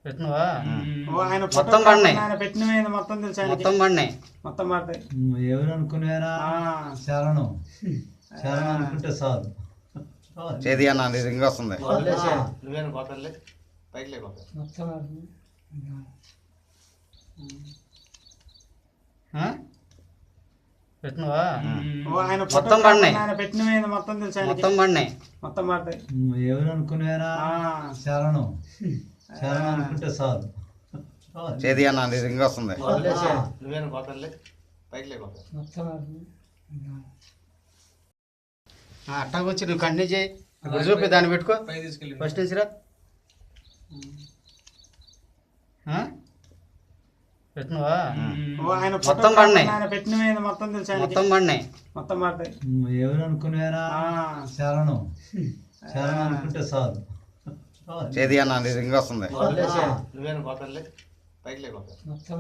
పెట్టినవా ఆయన మొత్తం పడినాయి పెట్టిన మొత్తం తెలుసు మొత్తం పడినాయి మొత్తం పడతాయి. ఎవరు అనుకునేనా శరణం శరణం అనుకుంటే చాలు. చేది అన్న నిజంగా వస్తుంది. పెట్టినవా ఆయన మొత్తం పడినాయి పెట్టిన మొత్తం తెలుసు మొత్తం పడినాయి మొత్తం పడతాయి. ఎవరు అనుకునేనా శరణం శరణం అనుకుంటే చాలు. చేది అన్న నిజంగా వస్తుంది. అట్టాకొచ్చి నువ్వు కంటిన్యూ చేయి. ఇప్పుడు చూపి దాన్ని పెట్టుకో. ఫస్ట్ నుంచి రా. పెట్టినవా ఆయన మొత్తం పడినాయి పెట్టిన మొత్తం తెలుసు మొత్తం పడినాయి మొత్తం పడతాయి. ఎవరు అనుకునేనా శరణం శరణం అనుకుంటే చాలు. చేది అన్న నిజంగా వస్తుంది. మొత్తం